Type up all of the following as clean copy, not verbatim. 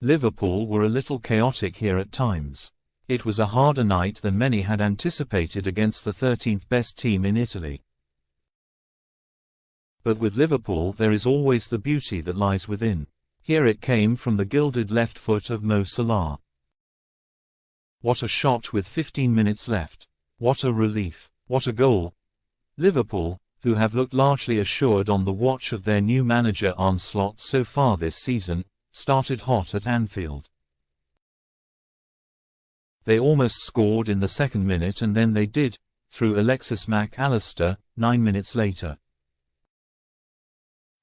Liverpool were a little chaotic here at times. It was a harder night than many had anticipated against the 13th best team in Italy. But with Liverpool there is always the beauty that lies within. Here it came from the gilded left foot of Mo Salah. What a shot with 15 minutes left. What a relief. What a goal. Liverpool, who have looked largely assured on the watch of their new manager Arne Slot so far this season, started hot at Anfield. They almost scored in the second minute and then they did, through Alexis Allister, 9 minutes later.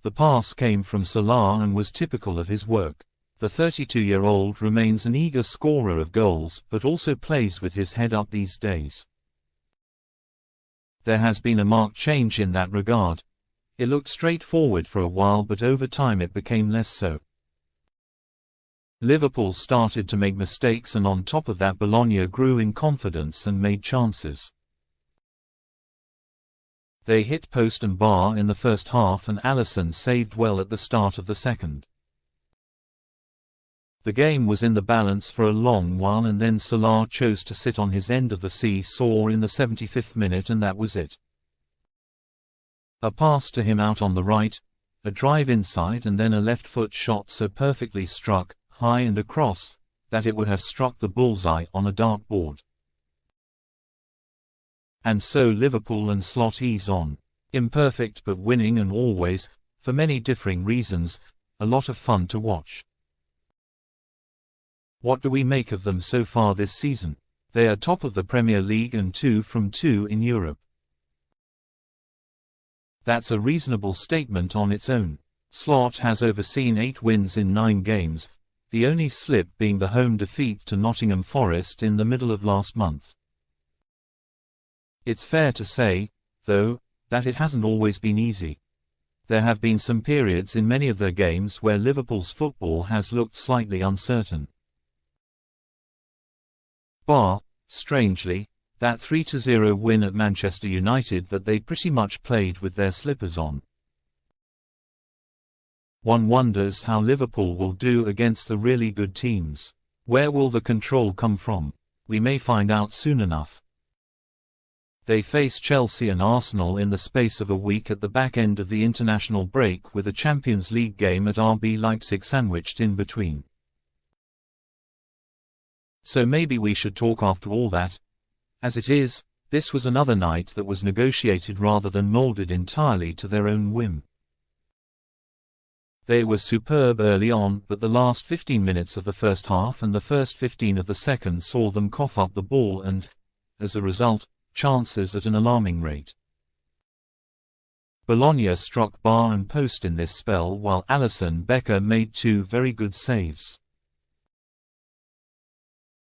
The pass came from Salah and was typical of his work. The 32-year-old remains an eager scorer of goals but also plays with his head up these days. There has been a marked change in that regard. It looked straightforward for a while but over time it became less so. Liverpool started to make mistakes and on top of that Bologna grew in confidence and made chances. They hit post and bar in the first half and Alisson saved well at the start of the second. The game was in the balance for a long while and then Salah chose to sit on his end of the seesaw in the 75th minute and that was it. A pass to him out on the right, a drive inside and then a left foot shot so perfectly struck, high and across, that it would have struck the bullseye on a dartboard. And so Liverpool and Slot ease on. Imperfect but winning and always, for many differing reasons, a lot of fun to watch. What do we make of them so far this season? They are top of the Premier League and 2 from 2 in Europe. That's a reasonable statement on its own. Slot has overseen 8 wins in 9 games, the only slip being the home defeat to Nottingham Forest in the middle of last month. It's fair to say, though, that it hasn't always been easy. There have been some periods in many of their games where Liverpool's football has looked slightly uncertain. Bar, strangely, that 3-0 win at Manchester United that they pretty much played with their slippers on. One wonders how Liverpool will do against the really good teams. Where will the control come from? We may find out soon enough. They face Chelsea and Arsenal in the space of a week at the back end of the international break with a Champions League game at RB Leipzig sandwiched in between. So maybe we should talk after all that. As it is, this was another night that was negotiated rather than molded entirely to their own whim. They were superb early on, but the last 15 minutes of the first half and the first 15 of the second saw them cough up the ball and, as a result, chances at an alarming rate. Bologna struck bar and post in this spell while Alisson Becker made 2 very good saves.